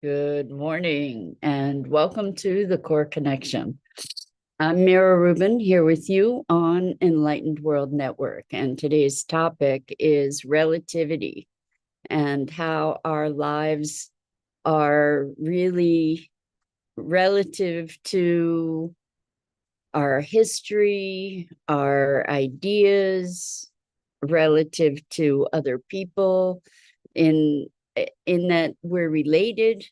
Good morning and welcome to the Core Connection. I'm Mira Rubin here with you on Enlightened World Network, and today's topic is relativity and how our lives are really relative to our history, our ideas, relative to other people, in in that we're related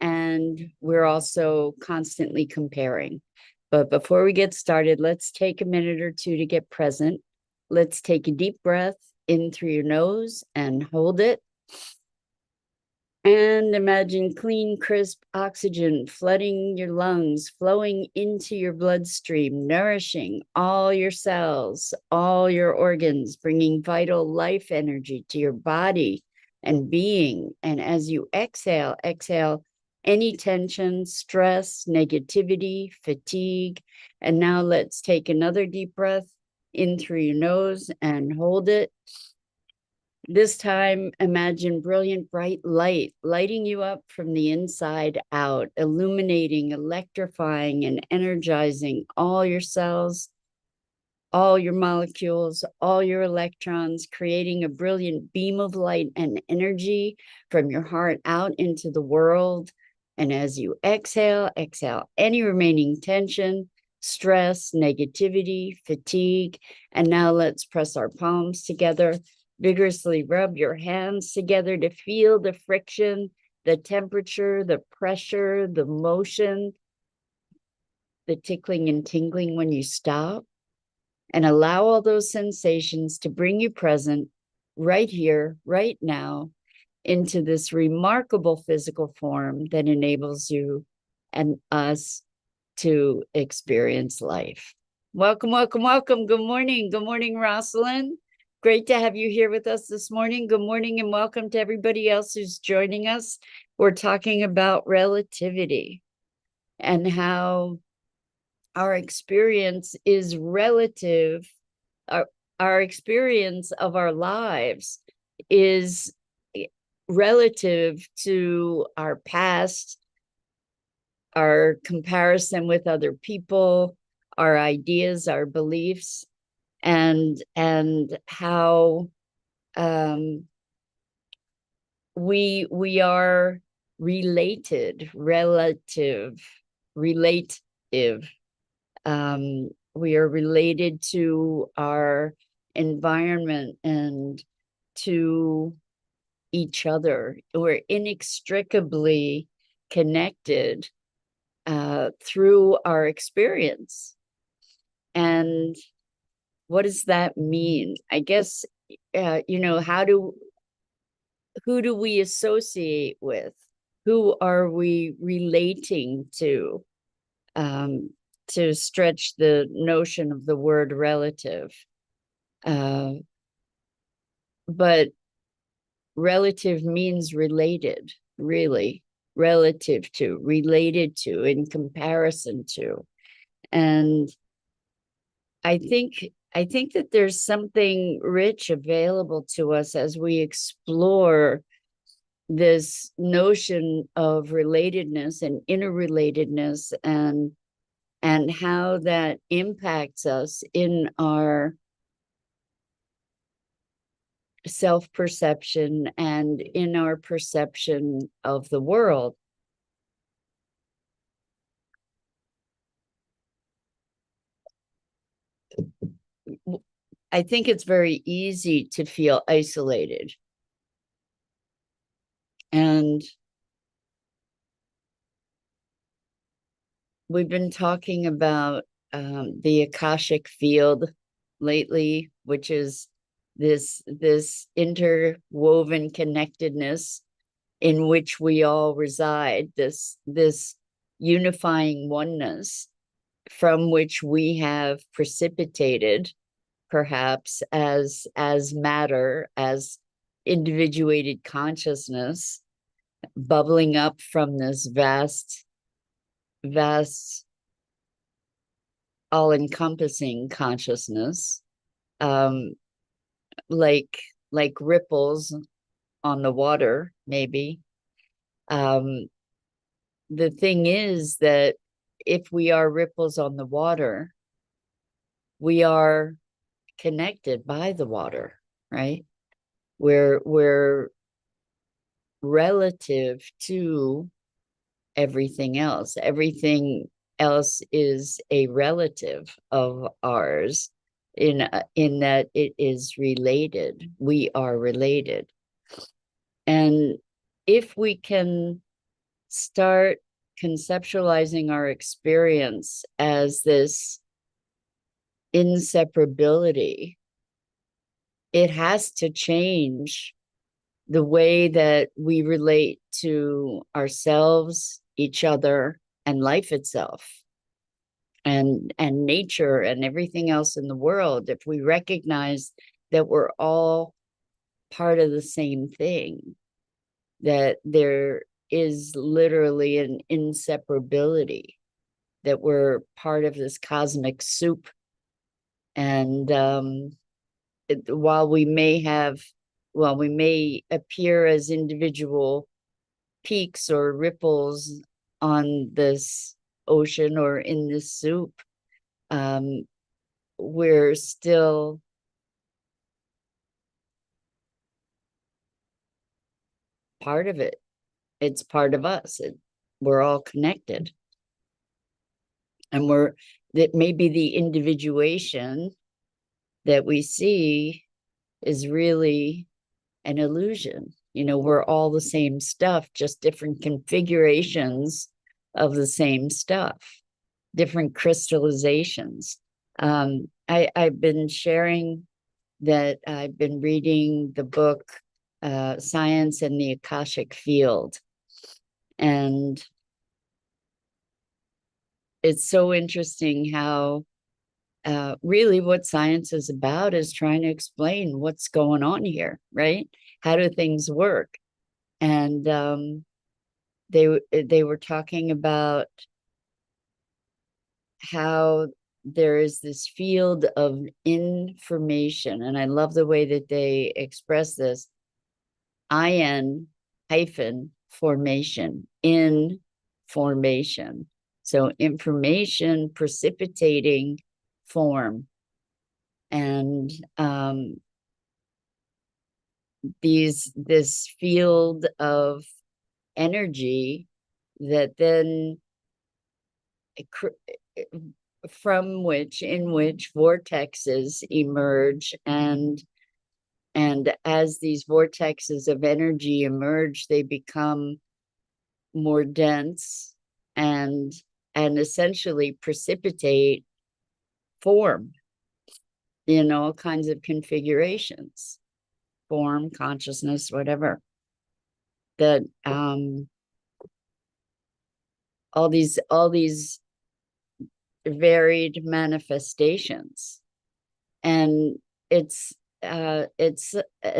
and we're also constantly comparing. But before we get started, let's take a minute or two to get present. Let's take a deep breath in through your nose and hold it. And imagine clean, crisp oxygen flooding your lungs, flowing into your bloodstream, nourishing all your cells, all your organs, bringing vital life energy to your body and being. And as you exhale, exhale any tension, stress, negativity, fatigue. And now let's take another deep breath in through your nose and hold it. This time, imagine brilliant, bright light lighting you up from the inside out, illuminating, electrifying, and energizing all your cells, all your molecules, all your electrons, creating a brilliant beam of light and energy from your heart out into the world. And as you exhale, exhale any remaining tension, stress, negativity, fatigue. And now let's press our palms together. Vigorously rub your hands together to feel the friction, the temperature, the pressure, the motion, the tickling and tingling when you stop. And allow all those sensations to bring you present right here, right now, into this remarkable physical form that enables you and us to experience life. Welcome, welcome, welcome. Good morning. Good morning, Rosalind. Great to have you here with us this morning. Good morning and welcome to everybody else who's joining us. We're talking about relativity and how our experience is relative. Our experience of our lives is relative to our past, our comparison with other people, our ideas, our beliefs, and how we are related, relative. We are related to our environment and to each other. We're inextricably connected through our experience. And what does that mean? I guess, who do we associate with? Who are we relating to? To stretch the notion of the word relative. But relative means related, really, relative to, related to, in comparison to. And I think that there's something rich available to us as we explore this notion of relatedness and interrelatedness and how that impacts us in our self-perception and in our perception of the world. I think it's very easy to feel isolated. And we've been talking about the Akashic field lately, which is this interwoven connectedness in which we all reside, this unifying oneness from which we have precipitated, perhaps as matter, as individuated consciousness, bubbling up from this vast all-encompassing consciousness, um, like ripples on the water, maybe. Um, the thing is that if we are ripples on the water, we are connected by the water, right? We're relative to everything else. Everything else is a relative of ours in that it is related. We are related. And if we can start conceptualizing our experience as this inseparability, it has to change the way that we relate to ourselves, each other, and life itself, and nature and everything else in the world. If we recognize that we're all part of the same thing, that there is literally an inseparability, that we're part of this cosmic soup. And while we may have, well, we may appear as individual peaks or ripples on this ocean or in this soup, um, we're still part of it. It's part of us. We're all connected. And that maybe the individuation that we see is really an illusion. You know, we're all the same stuff, just different configurations of the same stuff, different crystallizations. I've been sharing that I've been reading the book Science and the Akashic Field. And it's so interesting how really what science is about is trying to explain what's going on here, right? How do things work? And they were talking about how there is this field of information, and I love the way that they express this. In hyphen formation, in formation. So information precipitating form. And this field of energy that then from which in which vortexes emerge, and as these vortexes of energy emerge, they become more dense and essentially precipitate form in all kinds of configurations, form, consciousness, whatever. That all these varied manifestations. And it's a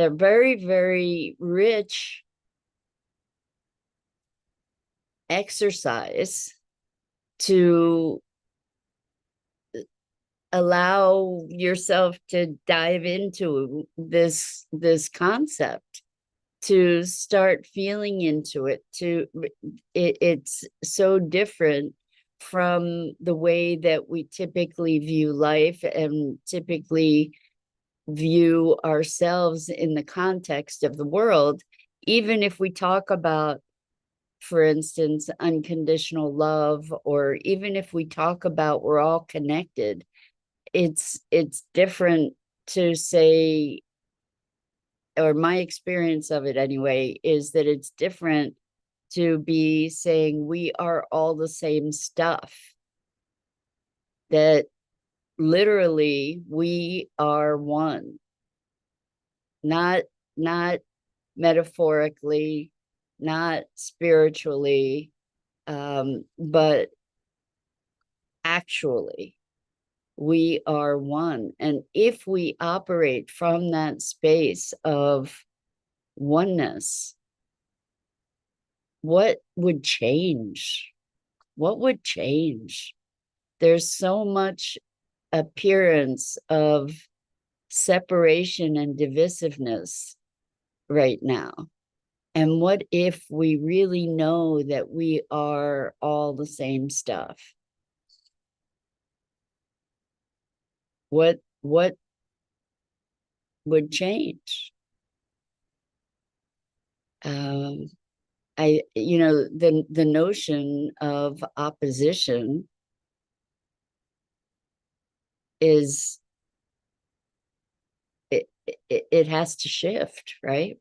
very, very rich exercise to allow yourself to dive into this concept, to start feeling into it. It's so different from the way that we typically view life and typically view ourselves in the context of the world. Even if we talk about, for instance, unconditional love, or even if we talk about we're all connected, it's different to say, or my experience of it anyway, is that it's different to be saying we are all the same stuff, that literally we are one, not metaphorically, not spiritually, but actually we are one. And if we operate from that space of oneness, what would change? What would change? There's so much appearance of separation and divisiveness right now. And what if we really know that we are all the same stuff? What would change? Um, the notion of opposition is it has to shift, right?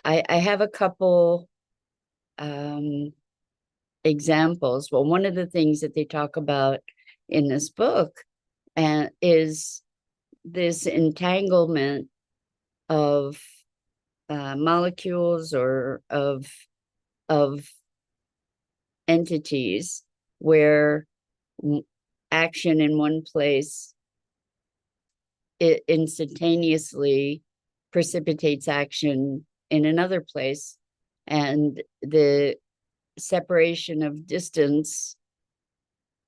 I have a couple examples. Well, one of the things that they talk about in this book is this entanglement of molecules or of entities where action in one place it instantaneously precipitates action in another place, and the separation of distance,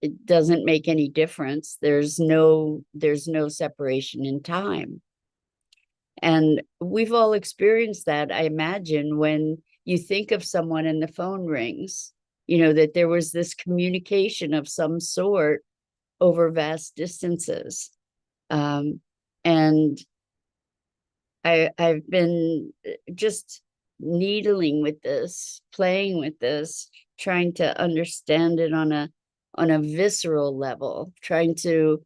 it doesn't make any difference. There's no separation in time. And we've all experienced that, I imagine, when you think of someone and the phone rings, that there was this communication of some sort over vast distances. And I've been just needling with this, playing with this, trying to understand it on a visceral level, trying to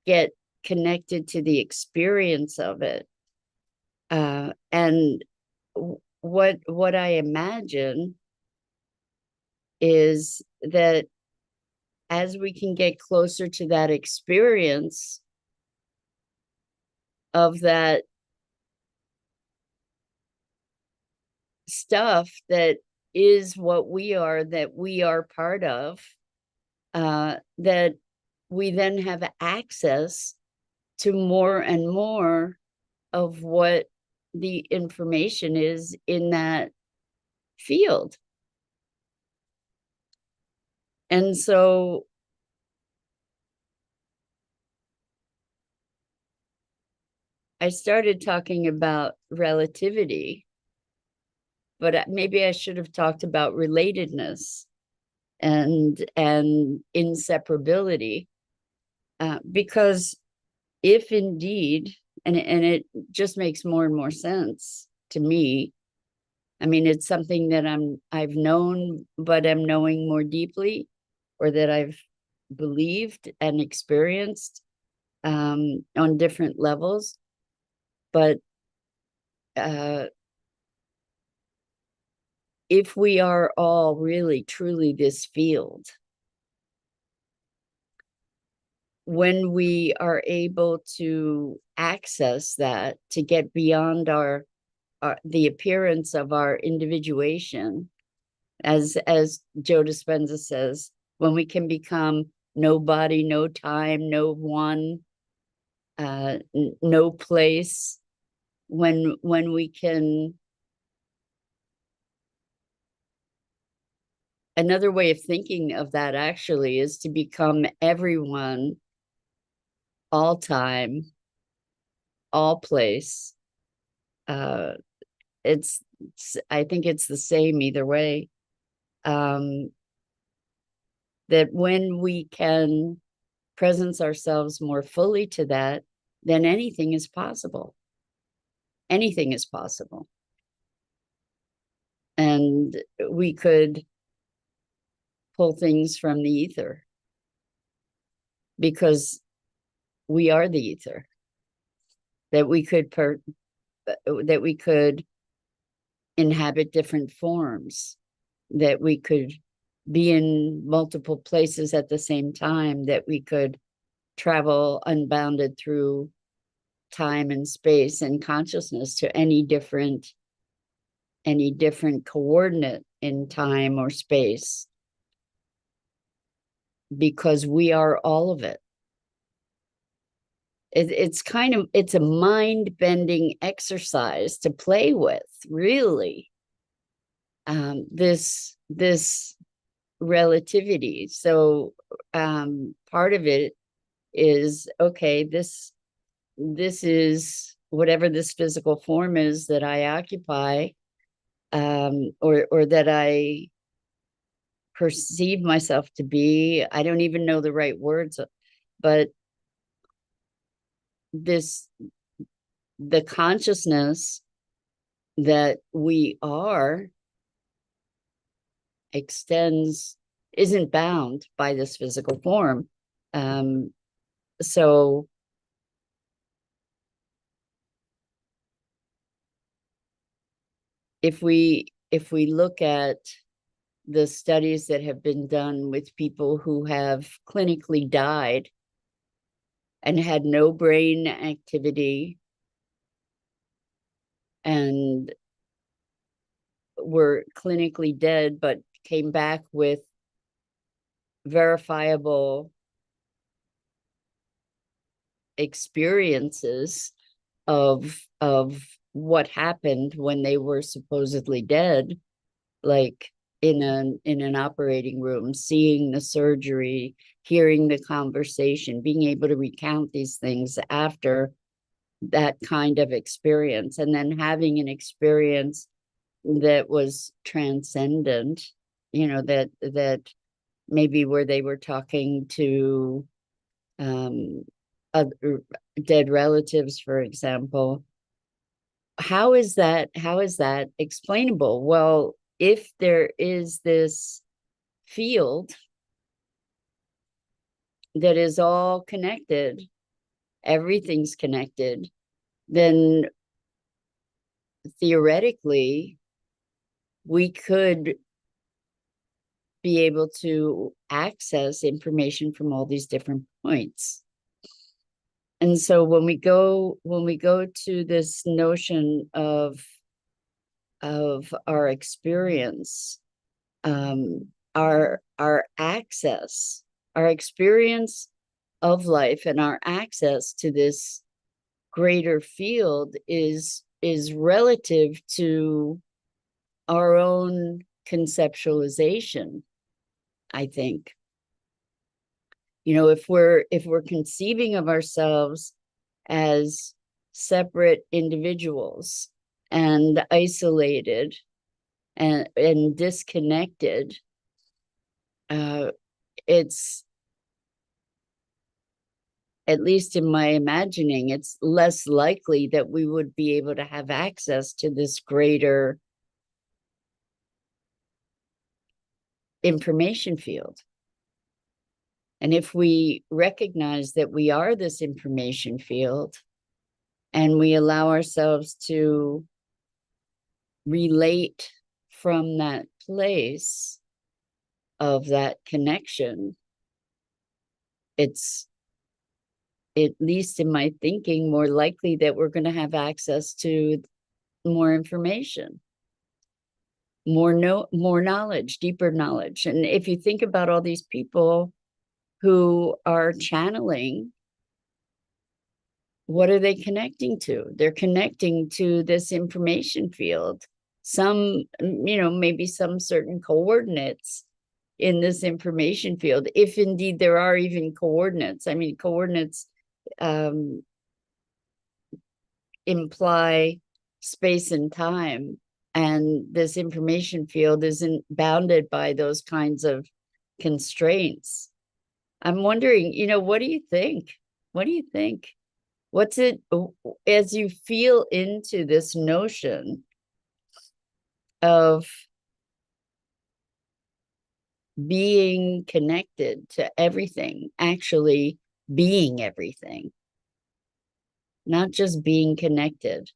get connected to the experience of it. And what I imagine is that as we can get closer to that experience of that stuff that is what we are, that we are part of, that we then have access to more and more of what the information is in that field. And so I started talking about relativity, but maybe I should have talked about relatedness and inseparability, because if indeed, and it just makes more and more sense to me. I mean, it's something that I've known, but I'm knowing more deeply, or that I've believed and experienced on different levels. But if we are all really, truly this field, when we are able to access that, to get beyond the appearance of our individuation, as Joe Dispenza says, when we can become no body, no time, no one, no place, when we can. Another way of thinking of that actually is to become everyone, all time, all place. uh I think it's the same either way. That when we can presence ourselves more fully to that, then anything is possible. Anything is possible. And we could pull things from the ether because we are the ether. That we could inhabit different forms, that we could be in multiple places at the same time, that we could travel unbounded through time and space and consciousness to any different coordinate in time or space, because we are all of it. It's a mind-bending exercise to play with, really. This relativity. So part of it is, okay, this is whatever this physical form is that I occupy. or that I perceive myself to be. I don't even know the right words, but the consciousness that we are isn't bound by this physical form. So if we look at the studies that have been done with people who have clinically died and had no brain activity and were clinically dead, but came back with verifiable experiences of what happened when they were supposedly dead, like in an operating room, seeing the surgery, hearing the conversation, being able to recount these things after that kind of experience, and then having an experience that was transcendent, that maybe where they were talking to other dead relatives, for example. How is that explainable? Well, if there is this field that is all connected, everything's connected, then theoretically we could be able to access information from all these different points. And so when we go to this notion of our experience, our access, our experience of life, and our access to this greater field is relative to our own conceptualization, I think. If we're conceiving of ourselves as separate individuals and isolated and disconnected, it's, at least in my imagining, it's less likely that we would be able to have access to this greater information field. And if we recognize that we are this information field and we allow ourselves to relate from that place of that connection, it's, at least in my thinking, more likely that we're going to have access to more information, more knowledge, deeper knowledge. And if you think about all these people who are channeling, what are they connecting to? They're connecting to this information field, some, maybe some certain coordinates in this information field, if indeed there are even coordinates. I mean, coordinates imply space and time, and this information field isn't bounded by those kinds of constraints. I'm wondering, what do you think? What do you think? What's it, as you feel into this notion of being connected to everything, actually being everything, not just being connected,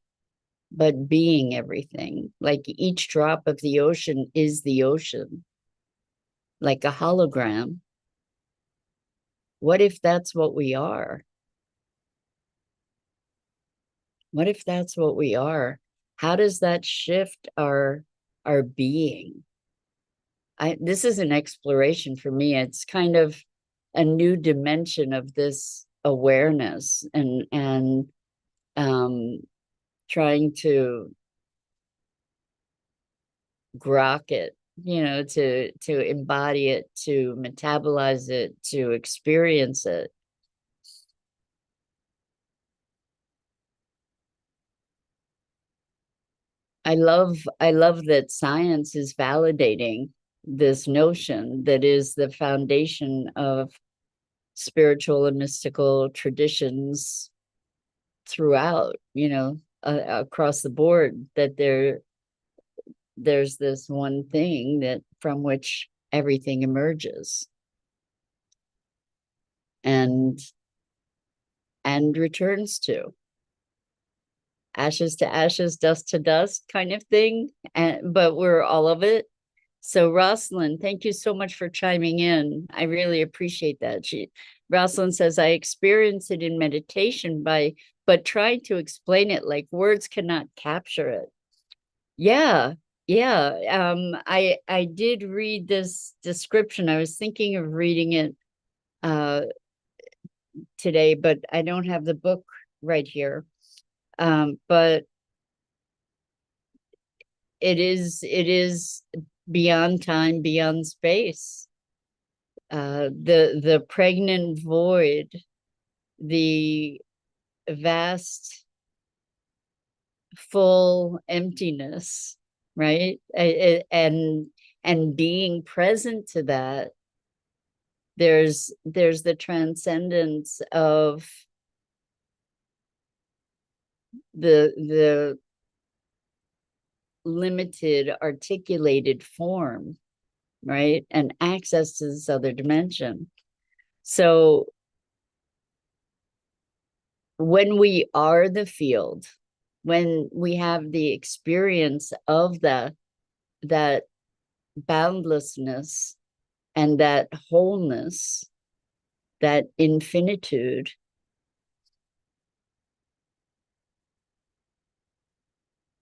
but being everything. Like each drop of the ocean is the ocean, like a hologram. What if that's what we are? What if that's what we are? How does that shift our being? This is an exploration for me. It's kind of a new dimension of this awareness, and trying to grok it, to embody it, to metabolize it, to experience it. I love that science is validating this notion that is the foundation of spiritual and mystical traditions throughout, across the board, that there's this one thing that from which everything emerges and returns to ashes, dust to dust kind of thing. But we're all of it. So Rosalind, thank you so much for chiming in. I really appreciate that. Rosalind says, I experience it in meditation but trying to explain it like words cannot capture it. Yeah, yeah. I did read this description. I was thinking of reading it uh today, but I don't have the book right here. But it is beyond time, beyond space. The pregnant void, the vast full emptiness, right? And being present to that, there's the transcendence of the limited articulated form, right? And access to this other dimension. So when we are the field, when we have the experience of that boundlessness and that wholeness, that infinitude,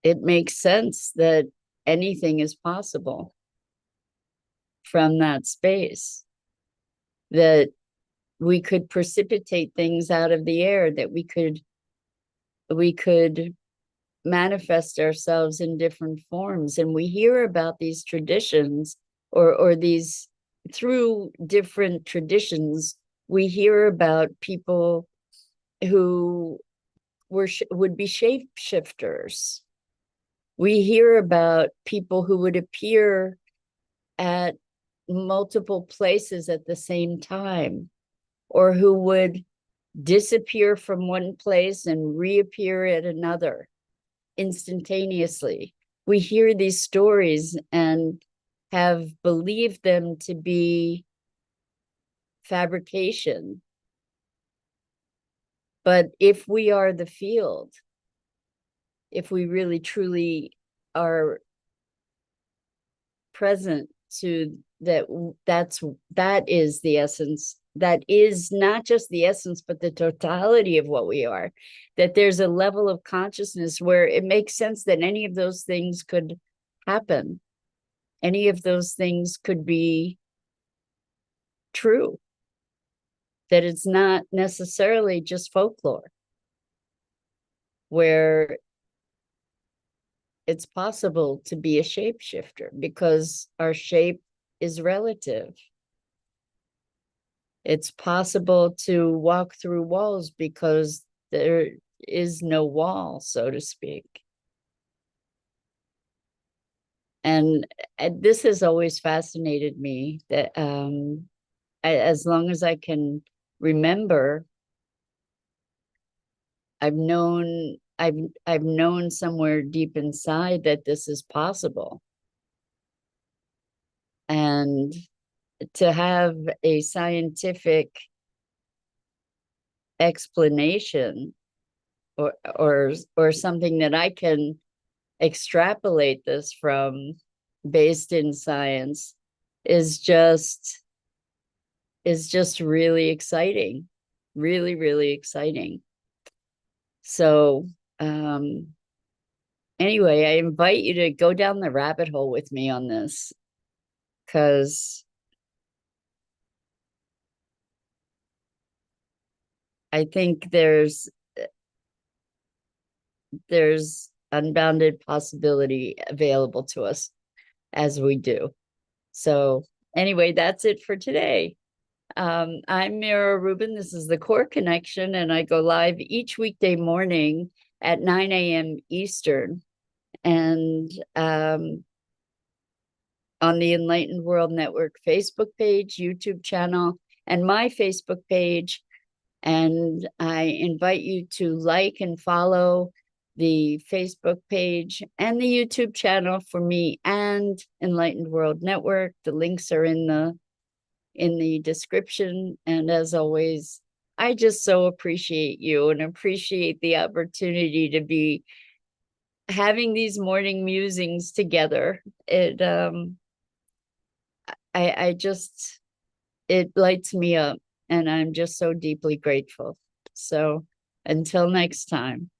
it makes sense that anything is possible from that space, that we could precipitate things out of the air, that we could manifest ourselves in different forms. And we hear about these traditions, or these, through different traditions, we hear about people who would be shapeshifters. We hear about people who would appear at multiple places at the same time, or who would disappear from one place and reappear at another instantaneously. We hear these stories and have believed them to be fabrication. But if we are the field, if we really truly are present to that, that is the essence. That is not just the essence, but the totality of what we are. That there's a level of consciousness where it makes sense that any of those things could happen. Any of those things could be true. That it's not necessarily just folklore, where it's possible to be a shapeshifter because our shape is relative. It's possible to walk through walls because there is no wall, so to speak. And this has always fascinated me, that as long as I can remember, I've known somewhere deep inside that this is possible. And to have a scientific explanation, or something that I can extrapolate this from, based in science, is just really exciting. Really, really exciting. So anyway, I invite you to go down the rabbit hole with me on this, because I think there's unbounded possibility available to us as we do. So anyway, that's it for today. I'm Mira Rubin. This is the Core Connection, and I go live each weekday morning at 9 a.m. Eastern. and on the Enlightened World Network Facebook page, YouTube channel, and my Facebook page. And I invite you to like and follow the Facebook page and the YouTube channel for me and Enlightened World Network. The links are in the description. And as always, I just so appreciate you and appreciate the opportunity to be having these morning musings together. I just, it lights me up, and I'm just so deeply grateful. So until next time.